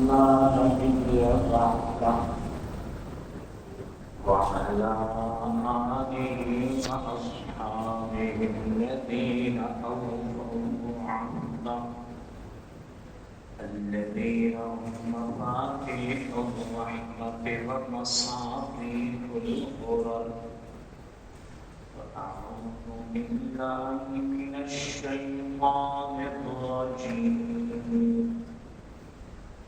لا نبي بعده وعلى آله وأصحابه الذين أوفوا عهده الذين هم مفاتيح الرحمة ومصابيح الغرر. أعوذ بالله من الشيطان الرجيم.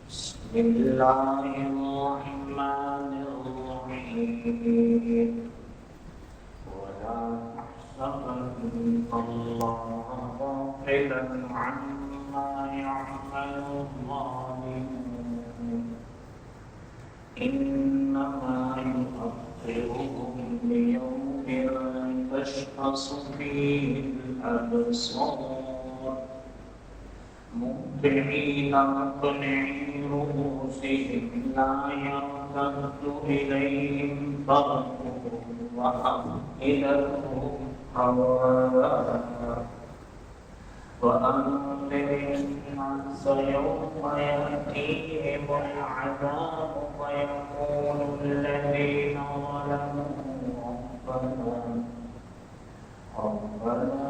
بسم الله الرحمن الرحيم. ولا تحسبن الله غافلا عما يعمل الظالمون إنما يؤخرهم ليوم تشخص فيه الأبصار مهطعين مقنعي رؤوسهم لا يرتد إليهم طرفهم وأفئدتهم هواء. وأنذر الناس يوم يأتيهم العذاب فيقول الذين ظلموا ربنا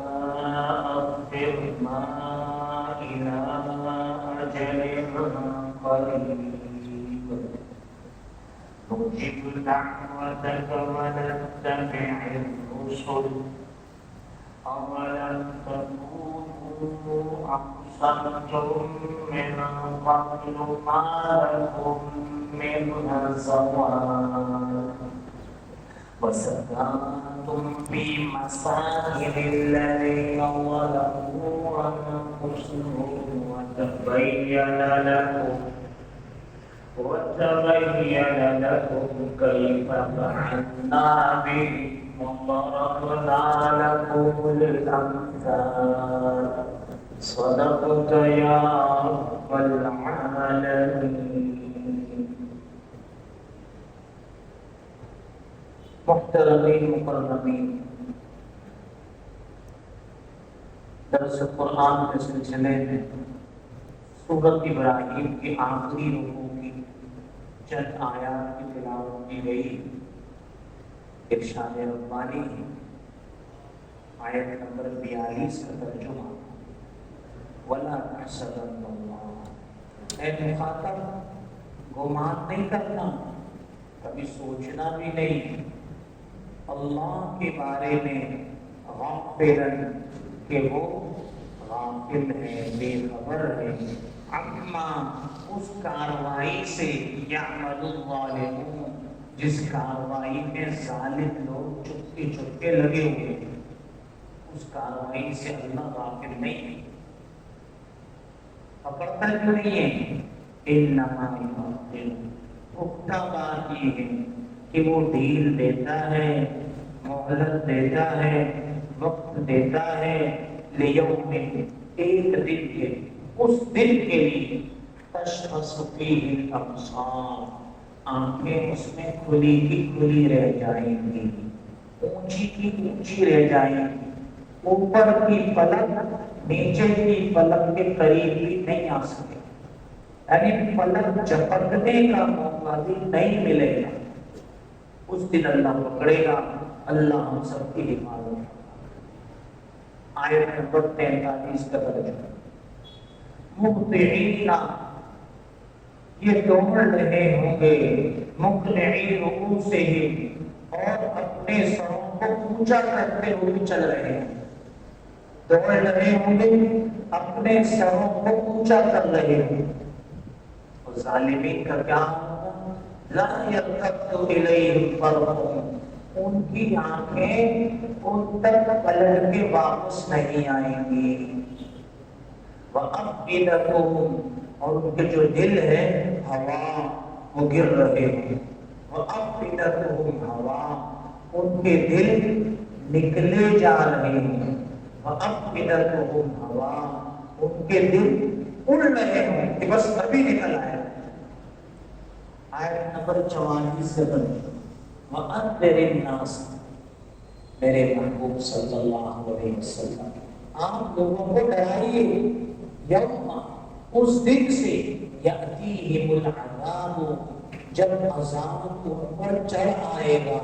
أخرنا إلى أجل قريب نجب دعوتك ونتبع الرسل أولم تكونوا أقسمتم من قبل ما لكم من زوال وسكنتم في مساكن الذين ظلموا أنفسهم وتبين لكم كيف فعلنا بهم وضربنا لكم الأمثال. صدقت يا رب العالمين. محترمین مکرمین، درس قرآن کے سلسلے میں سورۃ ابراہیم کی آخری رکوع کی چند آیات کی تلاوت کی گئی. ارشاد ربانی آیت نمبر 42 کا ترجمہ وَلَا تَحْسَبَنَّ اللَّهَ، اے مخاطب گمان نہیں کرنا، کبھی سوچنا بھی نہیں اللہ کے بارے میں غافلاً کہ وہ غافل ہے، بے خبر ہے، عما اس کاروائی سے یعمل الظالمون جس کاروائی میں ظالم لوگ چپکے چپکے لگے ہوئے ہیں، اس کاروائی سے اللہ غافل نہیں ہے، پکڑتا کیوں نہیں ہے. انما یؤخرهم، پختہ بات یہ ہے کہ وہ ڈھیل دیتا ہے، مہلت دیتا ہے، وقت دیتا ہے، لیوم ایک دن کے، اس دن کے لیے تشخص فیہ الابصار آنکھیں اس میں کھلی کی کھلی رہ جائیں گی، اونچی کی اونچی رہ جائیں گی، اوپر کی پلک نیچے کی پلک کے قریب بھی نہیں آ سکے، یعنی پلک جھپکنے کا موقع بھی نہیں ملے گا. اس دن اللہ پکڑے گا. اللہ ہم سب کی حفاظت. آیت نمبر 43 کا ترجمہ مہطعین، یہ دوڑ رہے ہوں گے، مقنعی رؤوسہم، اور اپنے سروں کو اونچا کرتے ہوئے چل رہے ہیں. دوڑ رہے ہوں گے، اپنے سروں کو اونچا کر رہے ہیں. ظالمین کا کیا ہوگا؟ لا یرتد الیہم طرفہم، ان کی آنکھیں ان تک پلٹ کے واپس نہیں آئیں گی. وَأَفْئِدَتُهُمْ، اور ان کے جو دل ہے ہوا وہ گر رہے ہیں. وَأَفْئِدَتُهُمْ ہوا، ان کے دل نکلے جا رہے ہیں. وَأَفْئِدَتُهُمْ ہوا، ان کے دل اڑ رہے ہیں کہ بس ابھی نکل آئے. آیت نمبر 44 سے وَأَنذِرِ النَّاسَ، میرے محبوب صلی اللہ علیہ وسلم آپ لوگوں کو ڈرائیے، یوم اس دن سے یأتیہم العذاب، جب عذاب ان پر چڑھ آئے گا،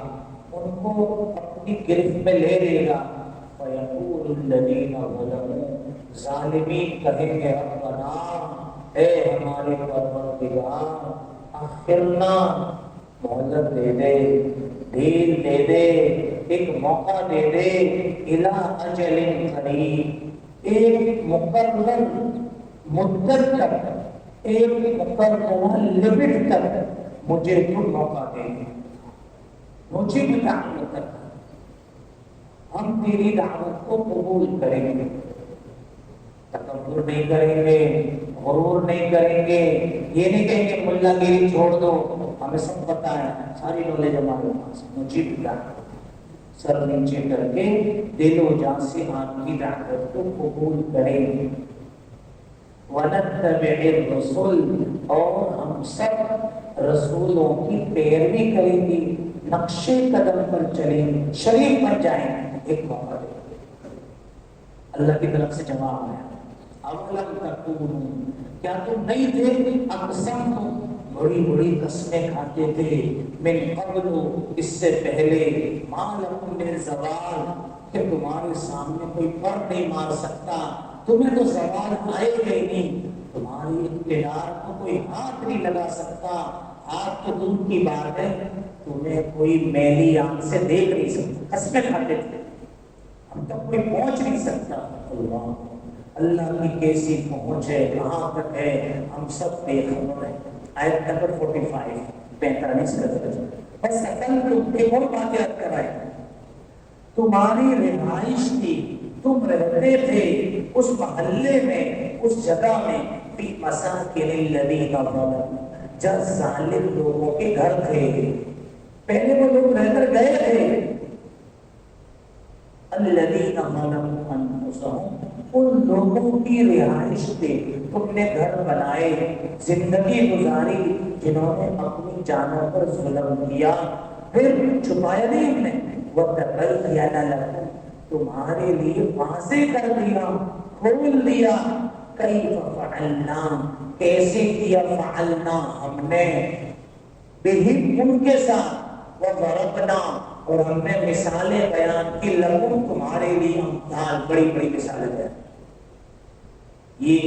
ان کو اپنی گرفت میں لے لے گا، فیقول الذین ظلموا، ظالمین کہیں گے ربنا، اے ہمارے پروردگار، اخرنا، مہلت دے دے، ڈھیل دے دے، ایک موقع دے دے، الی اجل قریب، ایک مقرر مدت تک، ایک مقررہ لمٹ تک مجھے تو موقع دے، مجھے بھی دعوت تک، ہم تیری دعوت کو قبول کریں گے، تکبر نہیں کریں گے، غرور نہیں کریں گے، یہ نہیں کہیں گے ملا گیری چھوڑ دو، ہمیں سب پتہ ہے، ساری نالج ہمارے پاس، مجھے بھی دعوت، سر نیچے کر کے دل و جان سے آپ کی دعوت کو قبول کریں گے، وَنَتَّبِعِ الرُّسُلَ، اور ہم سب رسولوں کی پیروی کریں گے، نقشے قدم پر چلیں گے، شریف بن جائیں گے، ایک موقع دے۔ اللہ کی طرف سے جواب آیا، اولم تکونوا، کیا تم نہیں تھے، اقسمتم، بڑی بڑی قسمیں کھاتے تھے، من قبل، اس سے پہلے، ما لکم من زوال، کہ تمہارے سامنے کوئی پر نہیں مار سکتا، تمہیں تو زوال آئے گا ہی نہیں، تمہاری اقتدار کو کوئی ہاتھ نہیں لگا سکتا، ہاتھ تو دور کی بات ہے، تمہیں کوئی میلی آنکھ سے دیکھ نہیں سکتا، قسمیں کھاتے تھے، ہم تک کوئی پہنچ نہیں سکتا۔ اللہ کی کیسی پہنچ ہے، کہاں تک ہے، ہم سب بے خبر ہیں۔ آیت نمبر 45 45 کا درجہ، بس اقل تم ایک اور بات یاد کرائے، تمہاری رہائش تھی، تم رہتے تھے اس محلے میں، اس جگہ میں، فی مساکن الذین ظلموا، جب ظالم لوگوں کے گھر تھے، پہلے وہ لوگ رہ کر گئے تھے، الذین ظلموا انفسہم، ان لوگوں کی رہائش تھی، تم نے گھر بنائے، زندگی گزاری، جنہوں نے اپنی جانوں پر ظلم کیا، پھر چھپایا نہیں ہم نے، وَتَبَيَّنَ لَكُمْ، تمہارے لیے واضح کر دیا، کھول دیا، کیف فعلنا، کیسے کیا، فعلنا، ہم نے، بہم، ان کے ساتھ، وضربنا، اور ہم نے مثالیں بیان کی، لکم، تمہارے لیے، امثال، بڑی بڑی مثالیں بیان۔ یہ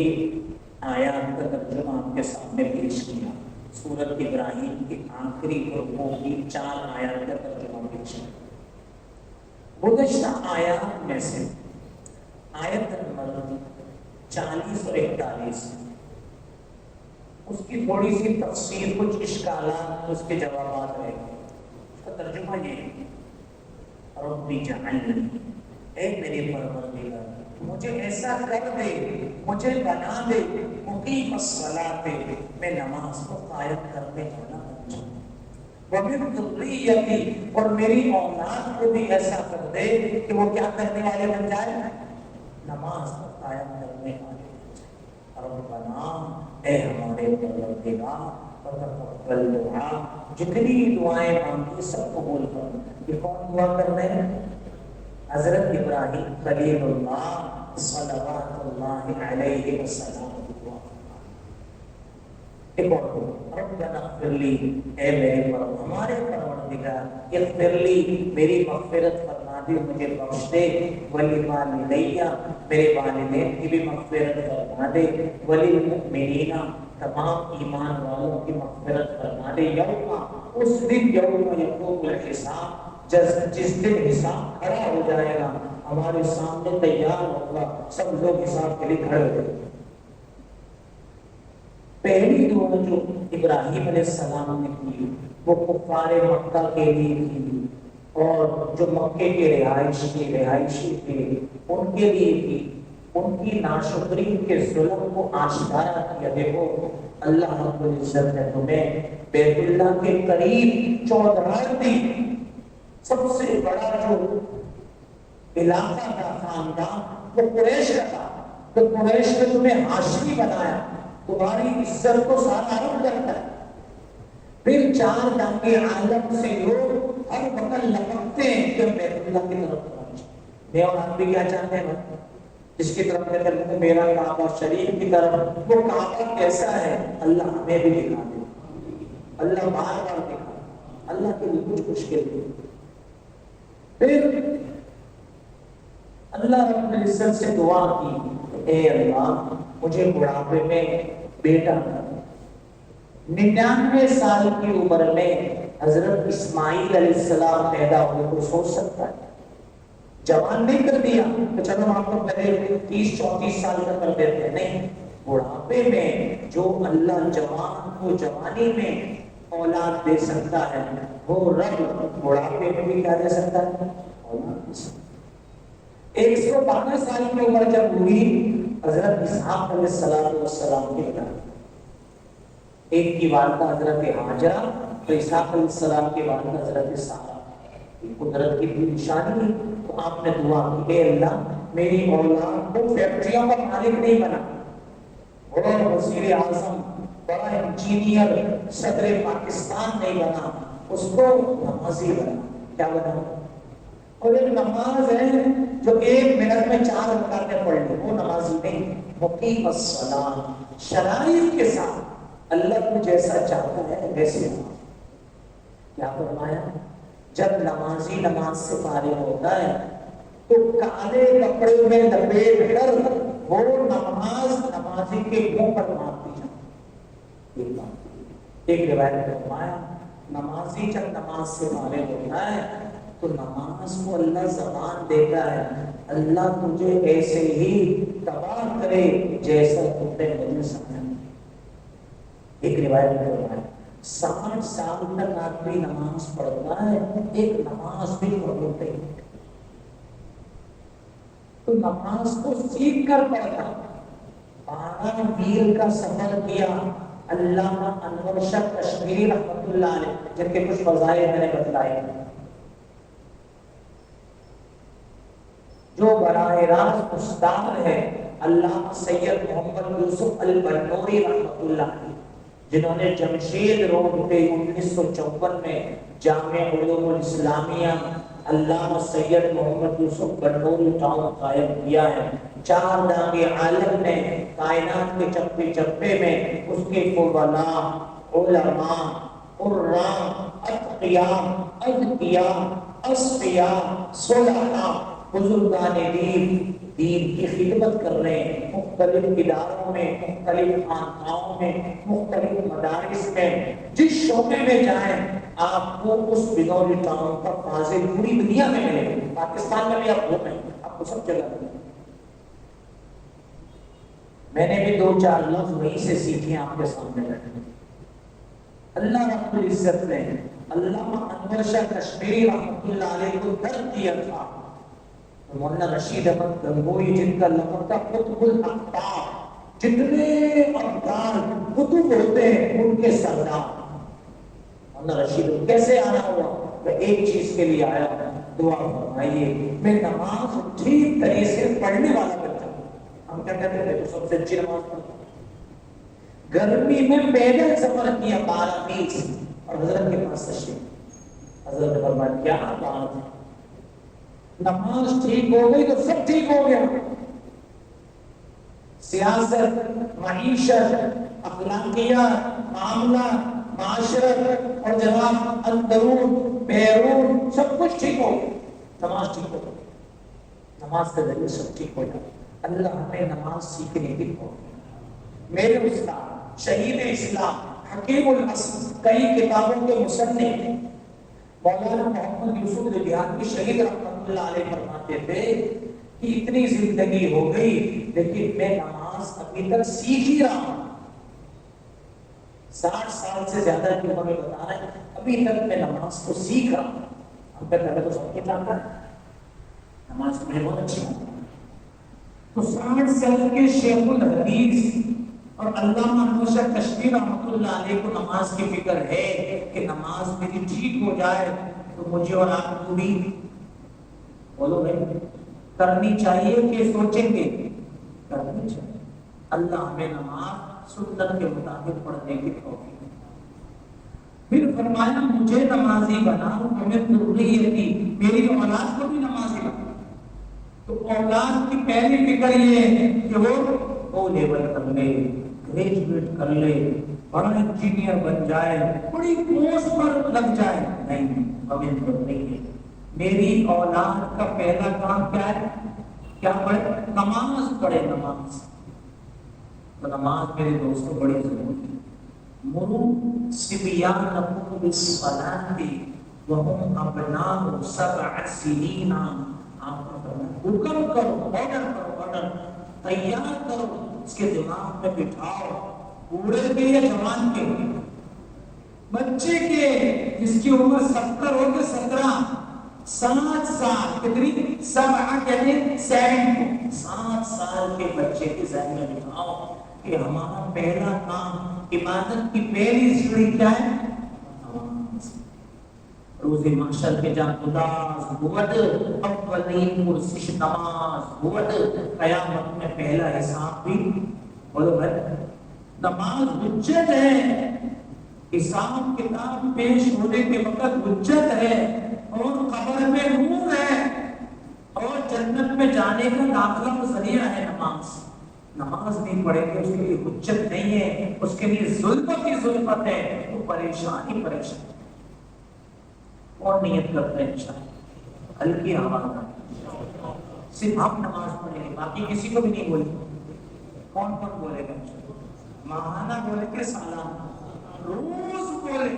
آیات کا ترجمہ آپ کے سامنے پیش کیا، سورۃ ابراہیم کے آخری رکوع کی 4 آیات کا ترجمہ پیش کیا۔ گزشتہ آیات میں سے آیت نمبر 40 اور 41، اس کی تھوڑی سی تفسیر، کچھ اشکالات، اس کے جوابات رہے گے۔ اس کا ترجمہ یہ ہے، رب اجعلنی، اے میرے پروردگار، مجھے ایسا کر دے، مجھے بنا دے، مقیم الصلاۃ، میں نماز کو قائم کرنے والا بن جاؤں، ومن ذریتی، اور میری اولاد کو بھی ایسا کر دے کہ وہ کیا کرنے والے بن جائے، نماز کو قائم کرنے والے بن جائے۔ ربنا، اے ہمارے پروردگار، وتقبل دعا، جتنی دعائیں مانگی سب قبول کر۔ یہ کون دعا کر رہے ہیں؟ حضرت ابراہیم خلیل اللہ صلوات اللہ علیہ وسلم۔ ایک اور ربنا اغفر لی، اے میرے ہمارے پروردگار، اغفر لی، میری مغفرت فرما دے، مجھے بخش دے، ولوالدی، میرے والدین کی بھی مغفرت فرما دے، وللمؤمنین، تمام ایمان والوں کی مغفرت فرما دے، یوم، اس دن، یوم یقوم الحساب، جس دن حساب کھڑا ہو جائے گا، ہمارے سامنے تیار ہوگا، سب لوگ حساب کے لیے کھڑے ہو گئے۔ پہلی دعا جو ابراہیم علیہ السلام نے کی وہ کفار مکہ کے لیے کی، اور جو مکے کے رہائشی تھے ان کے لیے کی، ان کی ناشکری کے ظلم کو آشکارا کیا۔ دیکھو اللہ رب العزت نے تمہیں بیت اللہ کے قریب چودھائیں دی، سب سے بڑا جو علاقہ کا خاندان وہ قریش کا تھا، تو قریش نے تمہیں ہاشمی بنایا، تمہاری عزت کو سارا عرب کرتا ہے۔ پھر 4 جانگے عالم سے لوگ ہر وقت لپکتے ہیں کہ بیت اللہ کی طرف پہنچے۔ میں اور آپ بھی کیا چاہتے ہیں؟ جس کی طرف کہتے ہیں میرا کعبہ شریف کی طرف، وہ کعبہ کیسا ہے اللہ ہمیں بھی دکھا دے، اللہ بار بار دکھا، اللہ کے لیے کچھ مشکل نہیں۔ پھر اللہ رب العزت سے دعا کی، اے اللہ مجھے بڑھاپے میں بیٹا، 99 سال کی عمر میں حضرت اسماعیل علیہ السلام پیدا ہوئے، کوئی سوچ سکتا ہے؟ جوان نہیں کر دیا تو چلو آپ کو پہلے 30-34 سال کا کر دیتے ہیں، نہیں، بڑھاپے میں جو اللہ جوان کو جوانی میں اولاد دے سکتا ہے، وہ رب بڑھاپے میں بھی کیا دے سکتا ہے؟ اولاد دے سکتا ہے۔ 112 سال کی عمر جب ہوئی حضرت اسحاق علیہ السلام کے گھر، ایک کی والدہ حضرت ہاجرہ تو اسحاق علیہ السلام کے والدہ حضرت سارہ، قدرت کی بھی نشانی ہے۔ تو آپ نے دعا کی، اے اللہ میری اولاد کو فیکٹریوں کا مالک نہیں بنا، بڑا وزیر اعظم، بڑا انجینئر، صدر پاکستان نہیں بنا، اس کو نمازی بنا۔ کیا بنا؟ اور ایک نماز ہے جو 1 منٹ میں 4 رکعتیں پڑھ لیں، وہ نمازی نہیں، مقیم الصلاۃ، شرائط کے ساتھ اللہ کو جیسا چاہتا ہے ویسے۔ کیا فرمایا؟ جب نمازی نماز سے فارغ ہوتا ہے تو کالے کپڑے میں لپیٹ کر وہ نمازی کے منہ پر مارتی جاتی۔ ایک روایت میں فرمایا نمازی جب نماز سے فارغ ہوتا ہے تو نماز کو اللہ زبان دیتا ہے، اللہ تجھے ایسے ہی تباہ کرے جیسا تم نے مجھے سمجھا۔ ایک روایت میں فرمایا 60 سال تک آدمی نماز پڑھتا ہے، ایک نماز بھی قبول نہیں، تو نماز کو سیکھ کر پڑھتا۔ 12 میل کا سفر کیا علامہ انور شاہ کشمیری رحمۃ اللہ علیہ، جن کے کچھ فضائل میں نے بتلائے، جو براہ راست استاد ہے علامہ سید محمد یوسف البنوری رحمۃ اللہ علیہ، جنہوں نے جمشید روڈ پہ 1954 میں جامع علوم الاسلامیہ علامہ سید محمد یوسف بنوری ٹاؤن قائم کیا ہے۔ 4 دانگ عالم نے کائنات کے چپے چپے میں اس کے فضلاء، علماء، قراء، اتقیاء، اذکیاء، اصفیاء، صلحاء، بزرگان دین کی خدمت کر رہے ہیں، مختلف اداروں میں، مختلف خانقاہوں میں، مختلف مدارس میں، جس شعبے میں جائیں آپ کو اس بنوری ٹاؤن کا فاضل پوری دنیا میں ملے، پاکستان میں بھی آپ گھومیں آپ کو سب جگہ ملے۔ میں نے بھی 2-4 لفظ وہیں سے سیکھے آپ کے سامنے رکھے۔ اللہ رب العزت نے علامہ انور شاہ کشمیری رحمۃ اللہ علیہ کو درد دیا تھا، مولانا رشید احمد گنگوئی جن کا لقب تھا قطب الاقطاب، جتنے ابدال قطب ہوتے ہیں ان کے سردار، مولانا رشید کیسے آنا ہوا؟ میں ایک چیز کے لیے آیا ہوں، دعا فرمائیے میں نماز ٹھیک طریقے سے پڑھنے والا بچہ ہوں۔ ہم کیا کہتے ہیں تو سب سے اچھی نماز پڑھتا ہوں۔ گرمی میں پیدل سفر کیا 12 میل سے اور حضرت کے پاس تشریف، حضرت نے فرمایا کیا بات ہے، نماز ٹھیک ہو گئی تو سب ٹھیک ہو گیا۔ سیاست، معیشت، اخلاقیات، معاملہ، معاشرت اور جناب اندرون بیرون سب کچھ ٹھیک ہو گیا، نماز ٹھیک ہو گئی، نماز کے ذریعے سب ٹھیک ہو جاتا۔ اللہ ہمیں نماز سیکھنے کی توفیق۔ میرے استاد شہید اسلام حکیم الاسد، کئی کتابوں کے مصنف مولانا محمد یوسف دیہانی شہید رحمۃ اللہ علیہ فرماتے تھے کہ اتنی زندگی ہو گئی لیکن میں نماز ابھی تک سیکھ ہی رہا ہوں۔ 60 سال سے زیادہ کی عمر میں بتا رہے ہیں ابھی تک میں نماز کو سیکھ رہا ہوں۔ ہم کہتے ہیں تو سب کچھ آتا ہے، نماز مجھے بہت اچھی ہوتی ہے۔ تو 60 سال کے شیخ الحدیث اور علامہ انور شاہ کشمیری رحمۃ اللہ علیہ کو نماز کی فکر ہے کہ نماز میری ٹھیک ہو جائے تو مجھے اور آپ کو بھی بولو بھائی کرنی چاہیے کہ سوچیں گے؟ کرنی چاہیے۔ اللہ ہمیں نماز سنت کے مطابق پڑھنے کی توفیق دے۔ پھر فرمایا مجھے نمازی بنا، ہمیں ضروری ہے کہ میری اولاد کو بھی نمازی بنا۔ تو اولاد کی پہلی فکر یہ ہے کہ وہ او لیول کر لے، گریجویٹ کر لے، بڑا انجینئر بن جائے، بڑی پوسٹ پر لگ جائے. نہیں، ہمیں ضرورت نہیں ہے. میری اولاد کا پہلا کام کیا ہے؟ کیا پڑھے؟ نماز پڑھے. نماز تو نماز میرے دوستوں بڑی ضروری ہے. مروا صبیانکم بالصلاۃ وہم ابناء 7 سنین. آپ حکم کرو، آرڈر تیار کرو، اس کے دماغ میں بٹھاؤ، بوڑھے کے یا جوان کے، بچے کے جس کی عمر 70 ہو کے 7 سال، کتنی 7 کہتے ہیں 7 سال کے بچے کے ذہن میں بٹھاؤ کہ ہمارا پہلا کام، عبادت کی پہلی سیڑھی کیا ہے؟ روز محشر کے جان خداس بود اولین پرسش نماز بود. قیامت میں پہلا حساب بھی بولو بھائی نماز حجت ہے. حساب کتاب پیش ہونے کے وقت حجت ہے، اور قبر میں نور ہے، اور جنت میں جانے کا داخلہ و ذریعہ ہے نماز. نماز نہیں پڑھیں گے اس کے لیے حجت نہیں ہے، اس کے لیے ظلمت ہی ظلمت ہے، وہ پریشان. اور نیت کرتے ہیں انشاءاللہ ہلکی آواز میں صرف ہم نماز پڑھیں گے، باقی کسی کو بھی نہیں بولیں. کون بولے گا؟ ماہانہ بولے کہ سالانہ، روز بولے،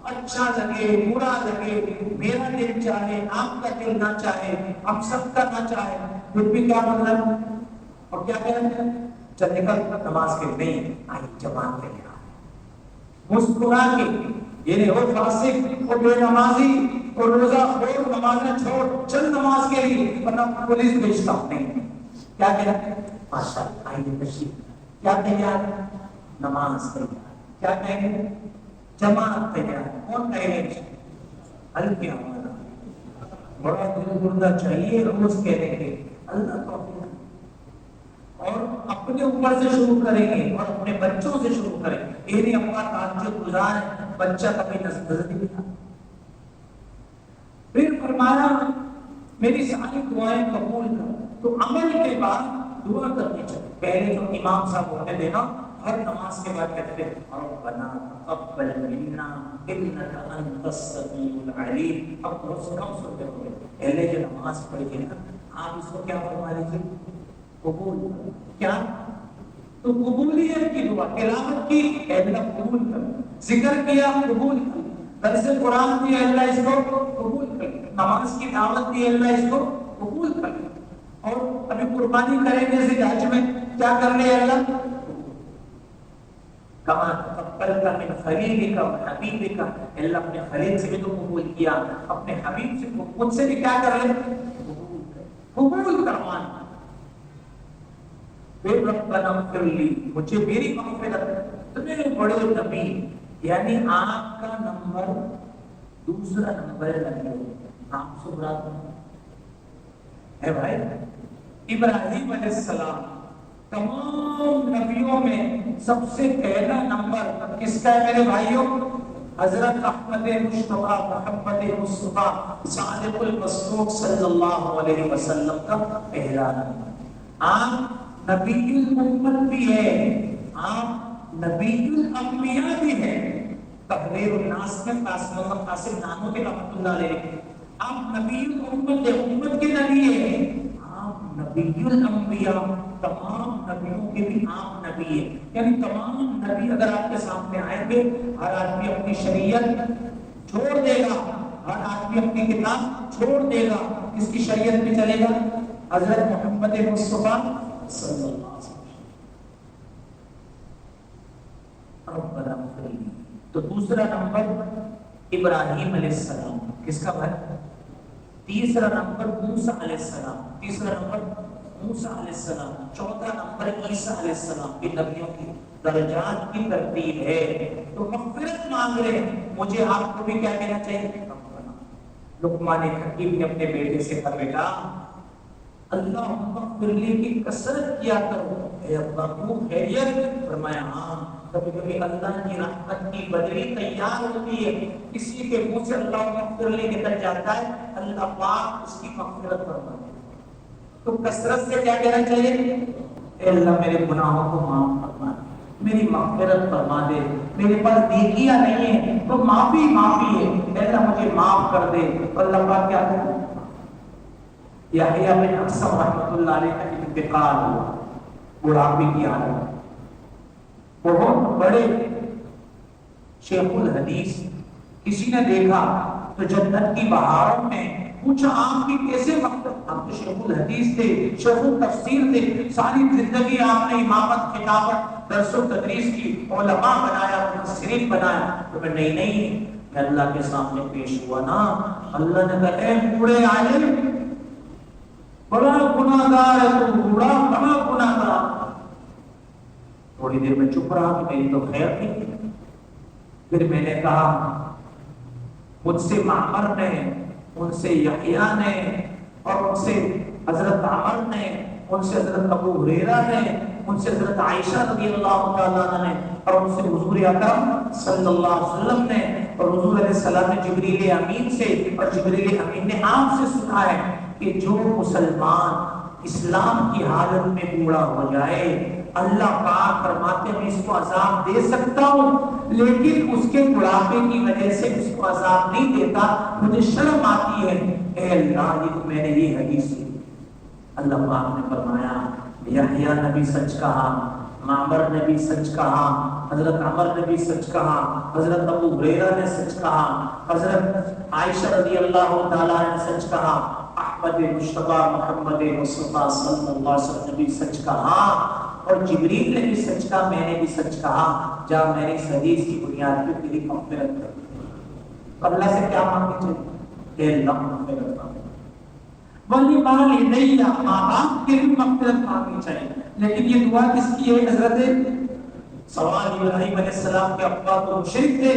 اچھا لگے برا لگے، میرا دل چاہے آپ کا دل نہ چاہے، ہم سب کا نہ چاہے، پھر بھی کیا مطلب؟ اور کیا کہتے ہیں؟ چل نکل نماز کے نہیں آئی جوان کے لیے مسکرا کے، یہ وہ فاسق، وہ بے نمازی، وہ روزہ خور، نمازیں چھوڑ، چل نماز کے لیے، ورنہ پولیس بھیجتا نہیں. کیا کہتے ہیں؟ ماشاء اللہ آئیے تشریف. کیا تیار؟ نماز تیار. کیا کہیں گے؟ جماعت تیار. کون کہے گا؟ ہلکی آواز. بڑا دل گردہ چاہیے روز کہنے کے اللہ کو، اور اپنے اوپر سے شروع کریں گے اور اپنے بچوں سے شروع کریں گے. یہ نہیں اپنا تاجر گزار ہے، بچہ کبھی نظر نہیں تھا. پھر فرمایا میری ساری دعائیں قبول کر. تو عمل کے بعد دعا کرنی چاہیے. پہلے جو امام صاحب ہوتے تھے نا، ہر نماز کے بعد کہتے تھے ربنا تقبل منا انک انت السمیع العلیم. اب بہت کم سنتے ہو گئے. پہلے جو نماز پڑھی تھی نا، آپ اس کو کیا فرما لیجیے؟ قبول. کیا؟ تو قبولیت کی دعا، تلاوت کی اللہ قبول کر، ذکر کیا قبول کر، درس قرآن دیا اللہ اس کو قبول کر، نماز کی دعوت دی اللہ اس کو قبول کر. اور ابھی قربانی کریں گے ذی الحج میں، کیا کر رہے اللہ؟ کما تقبلت من خلیلک و حبیبک. اللہ اپنے خلیل سے بھی تو قبول کیا، اپنے حبیب سے مجھ سے بھی کیا کر رہے؟ قبول کروانا. پھر ربنا اغفر لی، مجھے میری مغفرت. اتنے بڑے نبی، یعنی آپ کا نمبر دوسرا نمبر ہے. آپ سے برا ہے بھائی. ابراہیم علیہ السلام تمام نبیوں میں سب سے پہلا نمبر کس کا ہے میرے بھائیوں؟ حضرت احمد مصطفیٰ محمد مصطفیٰ صادق المصدوق صلی اللہ علیہ وسلم کا پہلا نمبر. آپ نبی الامت بھی ہے، آپ نبی الانبیاء بھی ہے. تحریر الناس میں قاسم اللہ قاسم نانوتوی رحمۃ اللہ علیہ، آپ نبی الامت امت کے نبی ہیں. آپ نبی الانبیاء، تمام نبیوں کے بھی آپ نبی ہیں. یعنی تمام نبی اگر آپ کے سامنے آئیں گے، ہر آدمی اپنی شریعت چھوڑ دے گا، ہر آدمی اپنی کتاب چھوڑ دے گا. کس کی شریعت میں چلے گا؟ حضرت محمد مصطفیٰ صلی اللہ علیہ وسلم. ربنا اغفر لی. تو دوسرا نمبر ابراہیم علیہ السلام، کس کا بھائی؟ تیسرا نمبر موسیٰ علیہ السلام، تیسرا نمبر موسیٰ علیہ السلام، چوتھا نمبر عیسیٰ علیہ السلام. یہ نبیوں کی درجات کی ترتیب ہے. تو مغفرت مانگ رہے ہیں، مجھے آپ کو بھی کیا کہنا چاہیے؟ لقمان حکیم نے اپنے بیٹے سے کہا بیٹا اللہم اغفر لی کی کثرت کیا کرو. اے اللہ کو خیریت؟ فرمایا ہاں. کبھی کبھی اللہ کی رحمت کی بدلی تیار ہوتی ہے، کسی کے منہ سے اللہم اغفر لی نکل جاتا ہے، اللہ پاک اس کی مغفرت فرماتے ہیں. تو کثرت سے کیا کہنا چاہیے؟ اے اللہ میرے گناہوں کو معاف فرما دے، میری مغفرت فرما دے، میرے پاس نیکیاں نہیں ہے تو معافی ہے، اے اللہ مجھے معاف کر دے۔ اللہ پاک کیا کرے؟ یحییٰ بن اقسم رحمۃ اللہ علیہ کا انتقال ہوا بڑھاپے کی حالت، بہت بڑے شیخ الحدیث، کسی نے دیکھا تو جنت کی بہاروں میں پوچھا آپ کی کیسے مقصد؟ آپ تو شیخ الحدیث تھے، شیخ التفسیر تھے، ساری زندگی آپ نے امامت، خطابت، درس و تدریس کی، علماء بنایا، مفسرین بنایا۔ تو میں نہیں میں اللہ کے سامنے پیش ہوا نا، اللہ نے کہا اے بوڑھے عالم، بڑا گناہ گار ہے تو، بڑا گناہ گار۔ تھوڑی دیر میں چپ رہا کہ میری تو خیر نہیں۔ پھر میں نے کہا مجھ سے معمر نے، ان سے یحییٰ نے، اور ان سے حضرت عمر نے، ان سے حضرت ابو ہریرہ نے، ان سے حضرت عائشہ رضی اللہ تعالیٰ عنہ نے، اور ان سے حضور اکرم صلی اللہ علیہ وسلم نے، اور حضور علیہ السلام نے جبریل امین سے، اور جبریل امین نے آپ سے سنا ہے کہ جو مسلمان اسلام کی حالت میں بوڑھا ہو جائے، اللہ پاک فرماتے ہیں میں اس کو عذاب دے سکتا ہوں، لیکن اس کے بڑھاپے کی وجہ سے اس کو عذاب نہیں دیتا، مجھے شرم آتی ہے۔ اے اللہ، یہ تو میں نے یہ حدیث سنی۔ اللہ پاک نے فرمایا یحییٰ نے بھی سچ کہا، معمر نے بھی سچ کہا، حضرت عمر نے بھی سچ کہا، حضرت ابو ہریرہ نے سچ کہا، حضرت عائشہ رضی اللہ تعالیٰ نے سچ کہا، احمد مصطفیٰ محمد مصطفیٰ صلی اللہ علیہ وسلم نے بھی سچ کہا، اور جبریل نے بھی سچ کہا، میں نے بھی سچ کہا۔ جا میں نے اس حدیث کی بنیاد پہ تیری مغفرت کر۔ اللہ سے کیا مانگنا چاہیے؟ اے اللہ مغفرت مانگ، وَلِوَالِدَيَّ، ماں باپ کے بھی مغفرت مانگنی چاہیے۔ لیکن یہ دعا کس کی ہے؟ حضرت سوال ابراہیم علیہ السلام کے ابا تو مشرک تھے،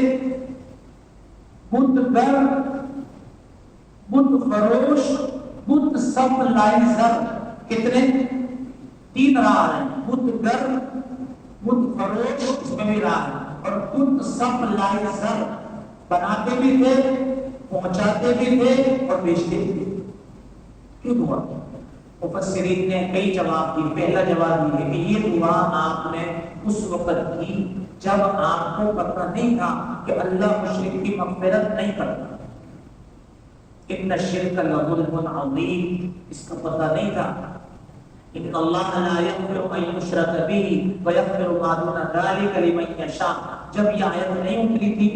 بت گر، بت فروش، بت سپلائزر، کتنے؟ 3 راہ ہیں، بت گر، بت فروش، اس میں بھی راہ ہے، اور بت سپلائزر، بناتے بھی تھے، پہنچاتے بھی تھے اور بیچتے بھی تھے۔ کیوں دعا؟ مفسرین نے کئی جواب دیے۔ پہلا جواب یہ ہے کہ یہ دعا آپ نے اس وقت کی جب آپ کو پتہ نہیں تھا کہ اللہ مشرک کی مغفرت نہیں کرتا، ان الشرک لظلم عظیم، اس کا پتہ نہیں تھا۔ ان اللہ لا یغفر ان یشرک به ویغفر ما دون ذلک لمن یشاء، جب یہ آیت نہیں اتری تھی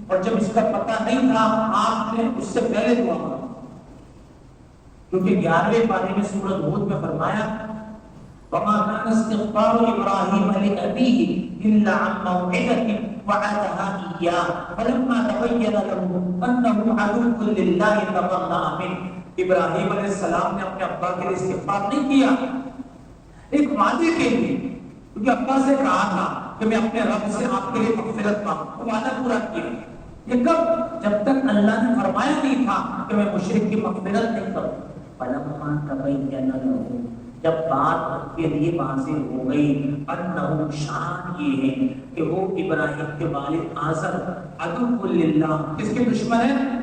اور جب اس کا پتہ نہیں تھا، آپ نے اس سے پہلے دعا مانگی، کیونکہ 11ویں پارے میں سورۃ ہود میں فرمایا وما كان استغفار ابراہیم لأبیہ الا عن موعدۃ وعدها إياه فلما تبين له انه عدو لله تبرأ منه۔ ابراہیم علیہ السلام نے اپنے ابا کے لیے استغفار نہیں کیا، ایک وعدے کے لیے، کیونکہ ابا سے کہا تھا کہ میں اپنے رب سے آپ کے لیے مغفرت مانگوں، وعدہ پورا کیا۔ یہ کب؟ جب تک اللہ نے فرمایا نہیں تھا کہ میں مشرک کی مغفرت نہیں کروں۔ فلما تبين له، جب بات کے لیے واضح ہو گئی، انہ شان یہ ہے کہ وہ ابراہیم کے والد آزر عدو للہ، کس کے دشمن ہے؟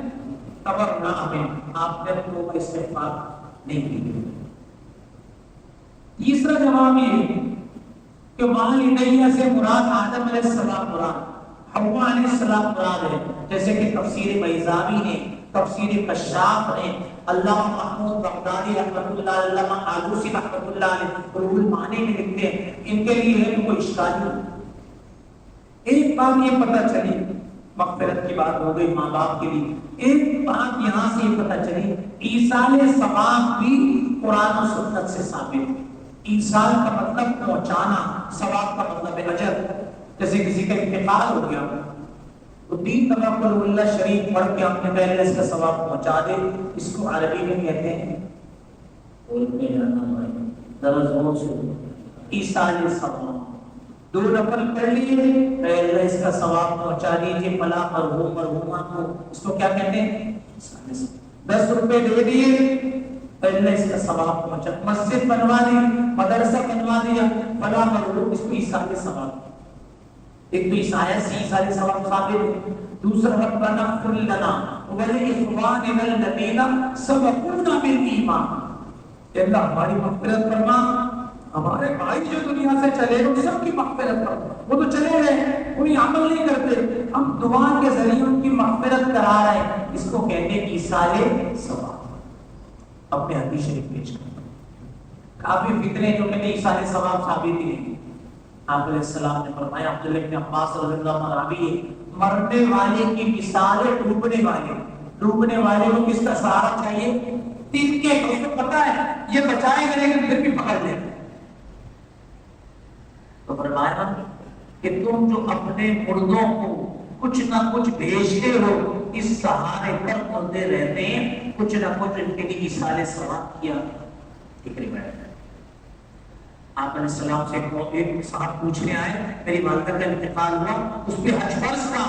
تبرأ منہ، آپ نے توبہ استغفار نہیں کی۔ تیسرا جواب یہ ہے کہ والدیہ سے مراد آدم علیہ السلام مراد، حوا علیہ السلام مراد ہے، جیسے کہ تفسیر بیضاوی نے، تفسیر کشاف نے، اللہ محمود بغدادی رحمۃ اللہ علیہ، آلوسی رحمۃ اللہ علیہ روح المعانی میں لکھتے ہیں، ان کے لیے ہے کوئی اشکال نہیں۔ ایک بات یہ پتہ چلی، مغفرت کی بات ہو گئی ماں باپ کے لیے، ایک بات یہاں سے یہ پتہ چلی، ایصال ثواب بھی قرآن و سنت سے ثابت ہے۔ ایصال کا مطلب پہنچانا، ثواب کا مطلب ہے اجر۔ جیسے کسی کا انتقال ہو گیا تو 3 دفعہ قل اللہ شریف پڑھ کے ہم نے پہلے اس کا ثواب پہنچا دے، اس کو عربی میں کہتے ہیں بولتے جانا بھائی ذرا زور سے، ایصال ثواب۔ 2 نفل پڑھ لیے، پہلے اس کا ثواب پہنچا دیجیے فلاں مرحوم مرحومہ کو، اس کو کیا کہتے ہیں؟ 10 روپے دے دیے، پہلے اس کا ثواب پہنچا۔ مسجد بنوا دی، مدرسہ بنوا دیا، فلاں مرحوم، اس کو ایصال ثواب۔ ایک تو ایصال ثواب ثابت ہے، دوسرا ربنا اغفر لنا ولإخواننا الذین سبقونا بالایمان، کہ اللہ ہماری مغفرت فرما، ہمارے بھائی جو دنیا سے چلے ان سب کی مغفرت فرما، وہ تو چلے گئے، کوئی عمل نہیں کرتے، ہم دعا کے ذریعے ان کی مغفرت کرا رہے ہیں، اس کو کہتے ہیں ایصال ثواب۔ اپنے حدیث شریف پیش کریں، کافی فتنے جو کہتے ہیں ایصال ثواب ثابت ہی نہیں۔ آپ علیہ السلام نے فرمایا، عبداللہ بن عباس رضی اللہ عنہ راوی ہے، مرنے والے کی مثال ہے ڈوبنے والے، ڈوبنے والے کو کس کا سہارا چاہیے؟ تنکے کا، اس کو پتا ہے یہ بچائے گا لیکن پھر بھی پکڑ لے گا۔ تو فرمایا کہ تم جو اپنے مردوں کو کچھ نہ کچھ بھیجتے ہو، اس سہارے پر مردے رہتے ہیں، کچھ نہ کچھ ان کے لیے ایصال ثواب کیا۔ ایک روایت ہے، آپ علیہ السلام سے ایک صاحب پوچھنے آئے، میری والدہ کا انتقال ہوا، اس پہ حج فرض تھا،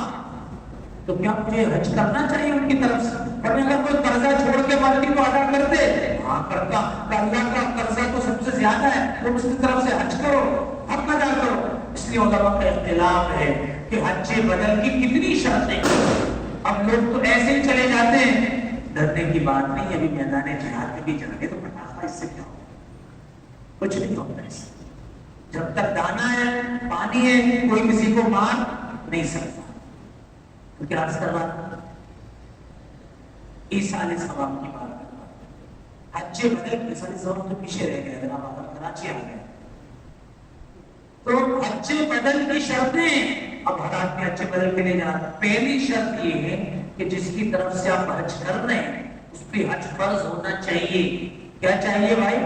تو کیا مجھے حج کرنا چاہیے ان کی طرف سے؟ ورنہ اگر کوئی قرضہ چھوڑ کے مرتی تو ادا کر دے، ہاں کرتا، اللہ کا قرضہ تو سب سے زیادہ ہے، تم اس کی طرف سے حج کرو، حق ادا کرو۔ اس لیے علماء کا اختلاف ہے کہ حج بدل کی کتنی شرطیں۔ اب لوگ تو ایسے ہی چلے جاتے ہیں، ڈرنے کی بات نہیں، ابھی میدان جہاد میں بھی جانے تو پٹاخہ اس سے کیا ہو، کچھ نہیں ہوتا ہے۔ جب تک دانا ہے، پانی ہے، کوئی کسی کو مار نہیں سکتا۔ تو کیا عرض کروا ایصال ثواب کی بات کروا، حج بدل ایصال ثواب تو پیچھے رہ گئے، جناب آپ کراچی آ گئے تو حج بدل کی شرطیں، اب ہر آدمی حج بدل کے لیے جانا۔ پہلی شرط یہ ہے کہ جس کی طرف سے آپ حج کر رہے ہیں اس پہ حج فرض ہونا چاہیے۔ کیا چاہیے بھائی؟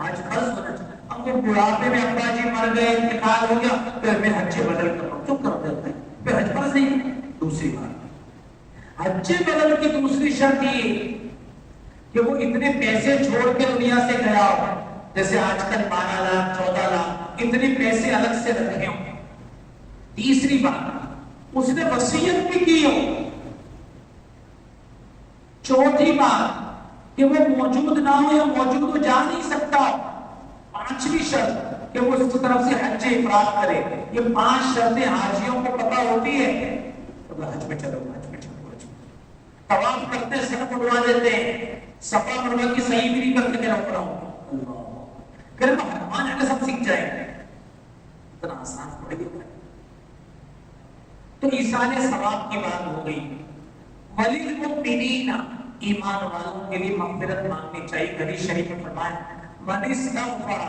حج فرض ہونا چاہیے۔ اب وہ بڑھاپے میں ابا جی مر گئے، انتقال ہو گیا، پھر میں حج بدل کر رہا ہوں، چپ کر دیتے ہیں، پھر حج فرض نہیں۔ دوسری بات، حج بدل کی دوسری شرط یہ کہ وہ اتنے پیسے چھوڑ کے دنیا سے گیا ہو، جیسے آج کل 12 لاکھ 14 لاکھ اتنے پیسے الگ سے رکھے ہوں۔ تیسری بات، اس نے وصیت بھی کی ہو۔ چوتھی بات کہ وہ موجود نہ ہو یا موجود ہو جا نہیں سکتا۔ پانچویں شرط کہ وہ اس کی طرف سے حج افراد کرے۔ یہ 5 شرطیں حاجیوں کو پتہ ہوتی ہے، حج میں چلو، حج میں چلو، طواف کرتے سر مڑوا دیتے ہیں، صفا مروہ کی صحیح بھی نہیں کرتے، کہ روک رہا ہوں اللہ، پھر مہمان آگے سب سیکھ جائیں گے، اتنا آسان پڑے گا۔ تو ایصال ثواب کی بات ہو گئی۔ وللمؤمنین، ایمان والوں کے لیے مغفرت مانگنی چاہیے۔ حدیث شریف میں فرمایا، من استغفر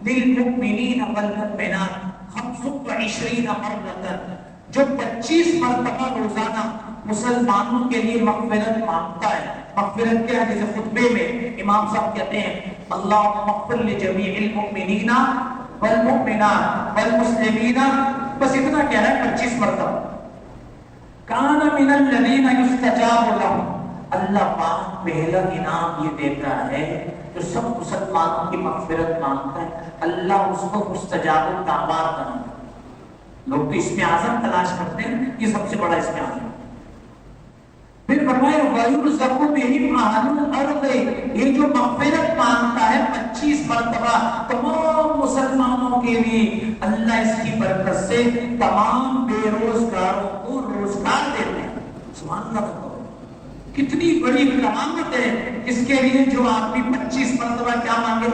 للمؤمنین والمؤمنات 25 مرۃ، جو 25 مرتبہ روزانہ مسلمانوں کے لیے مغفرت مانگتا ہے۔ مغفرت کیا ہے؟ جیسے خطبے میں امام صاحب کہتے ہیں، اللہم اغفر لجمیع المؤمنین والمؤمنات والمسلمین، بس اتنا کہہ رہا ہے 25 مرتبہ۔ کان من الذین یستجاب لهم، اللہ پاک پہلا انعام یہ دیتا ہے جو سب مسلمانوں کی مغفرت مانگتا ہے، اللہ اس کو مستجاب الدعوات بناتا ہے۔ لوگ تو اسم اعظم تلاش کرتے ہیں، یہ سب سے بڑا اسم اعظم۔ پھر فرمایا وَيُرْزَقُ بِهِ أَهْلُ الْأَرْضِ، یہ جو مغفرت مانگتا ہے 25 مرتبہ تمام مسلمانوں کے لیے، اللہ اس کی برکت سے تمام بے روزگاروں کو روزگار دیتے ہیں۔ سبحان اللہ، کتنی بڑی کرامت ہے اس کے لیے جو آدمی 25 مرتبہ کیا مانگے؟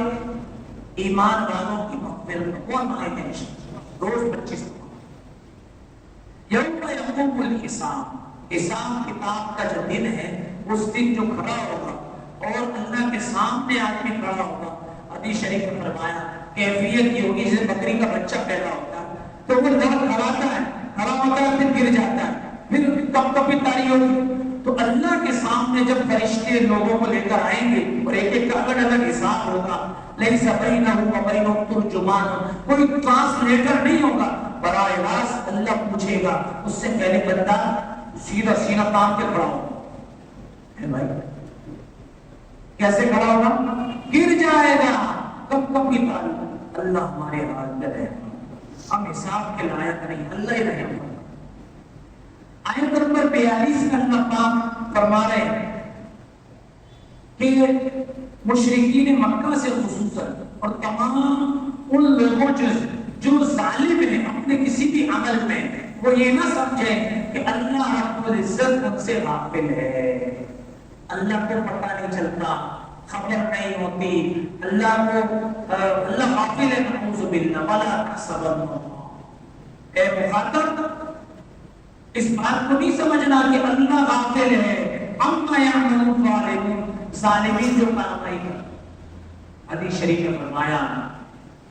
ایمان والوں کی مغفرت۔ کون مانگے گا؟ روز 25 مرتبہ۔ یوم یقوم الحساب، حساب کتاب کا جو دن ہے، اس دن جو کھڑا ہوگا اور اللہ کے سامنے آدمی کھڑا ہوگا، حدیث شریف میں فرمایا کیفیت یہ ہوگی جیسے بکری کا بچہ پیدا ہوتا ہے تو وہ جب کھڑا ہوتا ہے پھر گر جاتا ہے، پھر کب کبھی تاری ہوگی، تو اللہ کے سامنے جب فرشتے لوگوں کو لے کر آئیں گے اور ایک ایک کا الگ الگ حساب ہوگا، لیکن بینہ و بین ترجمان، کوئی ٹرانسلیٹر نہیں ہوگا، براہ راست اللہ پوچھے گا، اس سے پہلے بندہ سیدھا سینہ تان کے کھڑا ہوگا، بھائی کیسے کھڑا ہوگا؟ گر جائے گا، کب کبھی تاری، اللہ ہمارے حال میں رہے، ہم حساب کے لائق نہیں، اللہ ہی رہے۔ آیت نمبر 42 میں اللہ پاک فرما رہے ہیں کہ مشرکین مکہ سے خصوصاً اور تمام ان لوگوں جو ظالم ہیں اپنے کسی بھی عمل میں، وہ یہ نہ سمجھیں کہ اللہ رب العزت ان سے غافل ہے، اللہ کو پتہ نہیں چلتا خبر نہیں ہوتی، اللہ کو اللہ غافل ہے، نعوذ باللہ، ولا تحسبن اللہ۔ اے مخاطب، اس بات کو نہیں سمجھنا کہ اللہ غافل ہے عما یعمل الظالمون، ظالمین جو کارروائی کرتے۔ حدیث شریف میں فرمایا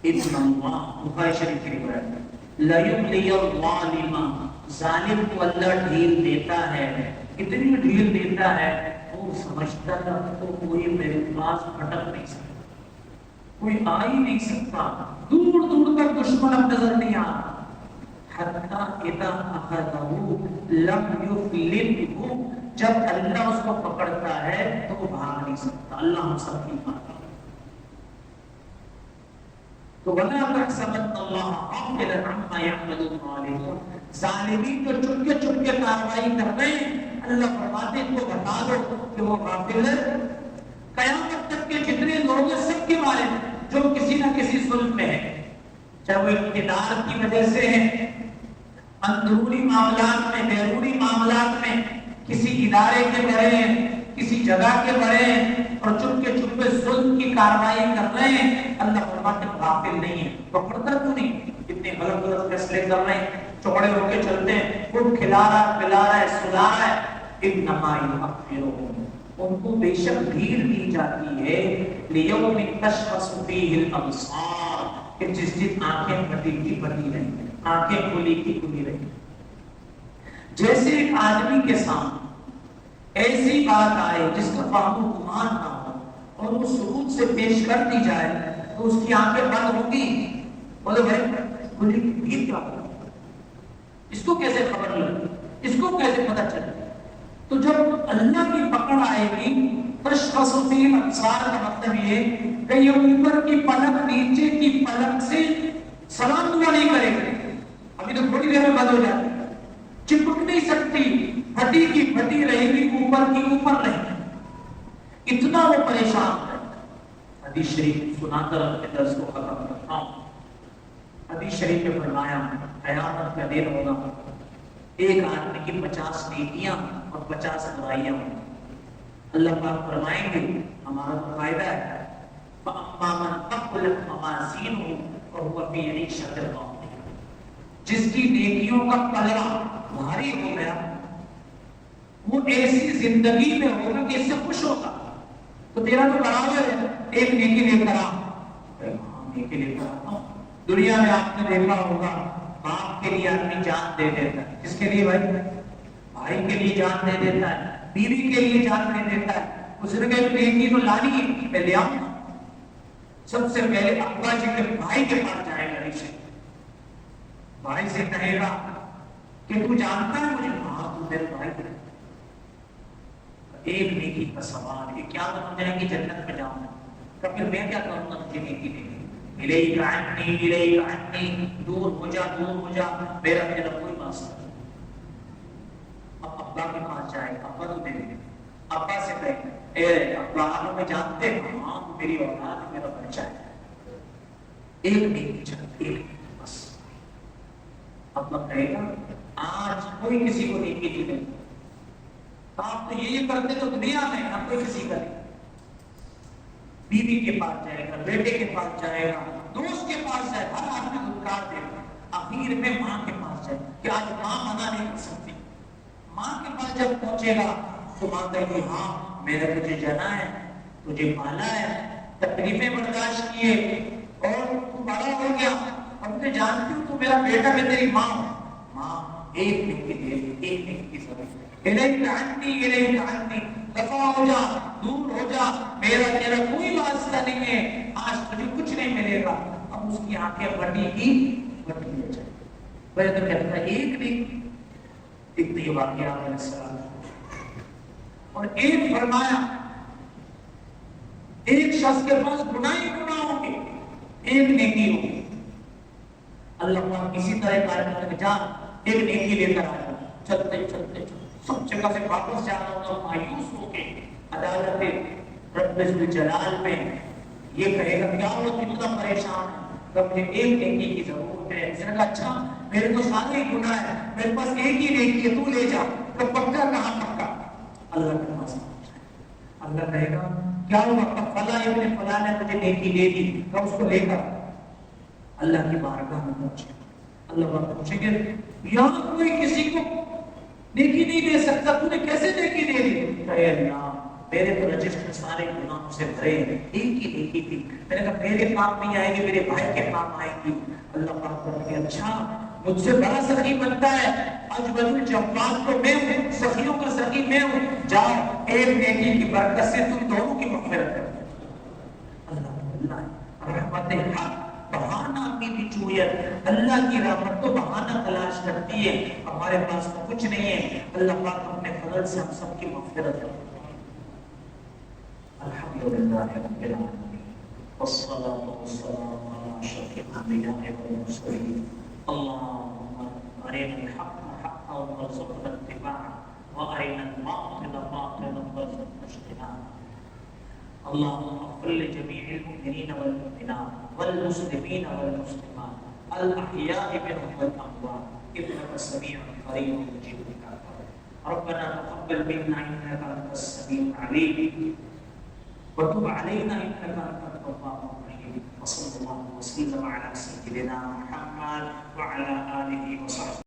ان اللہ، بخاری شریف کی روایت، لا یملی الظالم، ظالم کو اللہ ڈھیل دیتا ہے، اتنی ڈھیل دیتا ہے وہ سمجھتا ہے تو کوئی میرے پاس پھٹک نہیں سکتا، کوئی آ ہی نہیں سکتا، دور دور تک دشمن اب نظر نہیں آ رہا، حتی اذا اخذہ لم یفلتہ، جب اللہ اس کو پکڑتا ہے تو وہ بھاگ نہیں سکتا۔ اللہ ہم سب کی بات، تو وَلَا تَحْسَبَنَّ اللَّهَ غَافِلًا عَمَّا يَعْمَلُ الظَّالِمُونَ، ظالمین جو چپ کے کارروائی کر رہے ہیں، اللہ فرماتے ہیں کو بتا دو کہ وہ غافل ہے۔ قیامت تک کے جتنے لوگ ہیں سب کے بارے میں جو کسی نہ کسی ظلم میں ہے، چاہے وہ اقتدار کی وجہ سے ہے، اندرونی معاملات میں، بیرونی معاملات میں، کسی ادارے کے بڑے ہیں، کسی جگہ کے بڑے ہیں اور چپ کے ظلم کی کارروائی کر رہے ہیں، اللہ فرماتے ہیں غافل نہیں ہے، پکڑتا تو نہیں، اتنے غلط غلط فیصلے کر رہے ہیں، چوڑے ہو کے چلتے ہیں، خود کھلا رہا پلا رہا ہے، سلا رہا ہے، انما یؤخرهم، ان کو بے شک ڈھیل دی جاتی ہے، لیوم تشخص فیہ الابصار، کہ جس دن آنکھیں پھٹی کی پھٹی رہیں، آنکھیں کھلی کی کھلی رہیں۔ جیسے ایک آدمی کے سامنے ایسی بات آئے جس کا فہم و گمان نہ ہو اور وہ ثبوت سے پیش کر دی جائے تو اس کی آنکھیں بند ہوں گی، بولے بھائی کھلی کی کیا ہوگی، اس کو کیسے خبر لگی، اس کو کیسے پتہ چلے؟ تو جب اللہ کی پکڑ آئے گی، تشخص فیہ الابصار کا مطلب یہ کہ یہ اوپر کی پلک نیچے کی پلک سے سلام دعا نہیں کرے گا، ابھی تو تھوڑی دیر میں بند ہو جاتی، چپک نہیں سکتی، پھٹی کی پھٹی رہے گی، اوپر کی اوپر رہے گی، اتنا وہ پریشان ہے۔ حدیث شریف سنا کر اپنے درس کو ختم کرتا ہوں۔ حدیث شریف میں فرمایا قیامت کا دن ہوگا، ایک آدمی کی 50 نیکیاں اور 50 برائیاں ہوں، اللہ پاک فرمائیں گے ہمارا تو فائدہ ہے، فَأَمَّا مَنْ ثَقُلَتْ مَوَازِينُهُ فَهُوَ فِي عِيشَةٍ رَاضِيَةٍ، جس کی نیکیوں کا پلڑا بھاری ہو گیا وہ ایسی زندگی میں ہوگا کہ اس سے خوش ہوگا۔ تو تیرا تو برابر ہے، ایک نیکی لے کر نیکی لے کر آتا ہوں۔ دنیا میں آپ نے دیکھا ہوگا باپ کے لیے آدمی جان دے دیتا ہے، کس کے لیے بھائی؟ بھائی کے لیے جان دے دیتا ہے، بیوی کے لیے جان دے دیتا ہے، اس نے کہا نیکی تو لانی ہے، میں لے آؤں، سب سے پہلے ابا جی کے بھائی کے پاس جائے گا، رشتے بھائی سے کہے گا کہ تو جانتا ہے مجھے؟ ہاں تو میرے بھائی ہے۔ ایک نیکی کا سوال، یہ کیا بن جائے گی جنت میں جاؤں گا، پھر میں کیا کروں گا مجھے نیکی دے گی، الیک عنی الیک عنی، دور ہو جا دور ہو جا، میرا میرا کوئی واسطہ نہیں۔ اب ابا کے پاس جائے گا، ابا تو دے دے، ابا سے کہے اے ابا آپ میں جانتے ہیں ہاں میری اولاد میرا بچہ ہے، ایک نیکی چاہیے، ایک بس۔ ابا کہے گا آج کوئی کسی کو نیکی نہیں دے، آپ تو یہ کرتے تو دنیا میں آپ کوئی کسی کا نہیں۔ بیوی کے پاس جائے گا، بیٹے کے پاس جائے گا، دوست کے پاس جائے گا، ہر آدمی دھکار دے گا، آخر میں ماں کے پاس جائے گا کہ آج ماں منع نہیں کر سکتی۔ ماں کے پاس جب پہنچے گا تو ماں کہے گی ہاں میں نے تجھے جنا ہے، تجھے پالا ہے، تکلیفیں برداشت کیے اور تو بڑا ہو گیا، اب میں جانتی ہوں تو میرا بیٹا میں تیری ماں ہوں۔ ماں ایک نیکی دے، ایک نیکی کی ضرورت ہے، الیک عنی الیک عنی، دفع ہو جا دور ہو جا، میرا تیرا کوئی واسطہ نہیں ہے، آج تجھے کچھ نہیں ملے گا۔ اب اس کی آنکھیں بڑی ہی بڑی ہو جائے، میں تو کہتا ہے ایک نہیں، اتنی واقعہ علیہ السلام، اور ایک فرمایا ایک شخص کے پاس گناہ ہی گناہ ہوں گے، ایک نیکی ہوگی، اللہ پاک کسی طرح کارکن میں جا ایک نیکی لے کر آیا، چلتے چلتے سب جگہ سے واپس جانا ہوگا، مایوس ہو کے عدالت رب الجلال میں یہ کہے گا کیا وہ کتنا پریشان ہے، کہ مجھے ایک نیکی کی ضرورت ہے۔ اس نے کہا اچھا میرے تو سارے ہی گناہ ہے، میرے پاس ایک ہی نیکی ہے، تو لے جا۔ تو پکا کہاں پکا؟ اللہ کے پاس، اللہ کہے گا کیا ہوا؟ فلاں ابن فلاں نے مجھے نیکی دے دی، میں اس کو لے کر اللہ کی بارگاہ میں پہنچے، اللہ تعالیٰ پوچھیں گے یہاں کوئی کسی کو نیکی نہیں دے سکتا، تو نے کیسے نیکی دے دی؟ اے اللہ میرے تو رجسٹر سارے گناہوں سے بھرے ہیں، ایک ہی نیکی تھی، میں نے کہا میرے کام نہیں آئے گی، میرے بھائی کے کام آئے گی۔ اللہ پاک کہتے ہیں اچھا مجھ سے بڑا سخی بنتا ہے، اجمل الجواد تو میں ہوں، سخیوں کا سخی میں ہوں، جاؤ ایک نیکی کی برکت سے تم دونوں کی مغفرت کرو۔ اللہ رحمت حق بہانہ کی بچویت، اللہ کی رحمت تو بہانہ تلاش کرتی ہے، ہمارے پاس تو کچھ نہیں ہے، اللہ پاک اپنے فضل سے ہم سب کی مغفرت کرے۔ الحمدللہ رب العالمین والصلاة والسلام علی اشرف الانبیاء والمرسلین اللهم ارنا الحق حقا وارزقنا اتباعه وارنا الباطل باطلا وارزقنا اجتنابه اللهم اغفر لجميع المؤمنين والمؤمنات والمسلمين والمسلمات الاحياء منهم والاموات انك سميع قريب مجيب الدعوات ربنا تقبل منا انك انت السميع العليم وتب علينا انك انت التواب الرحيم وصلى الله وسلم على سيدنا محمد وعلى اله وصحبه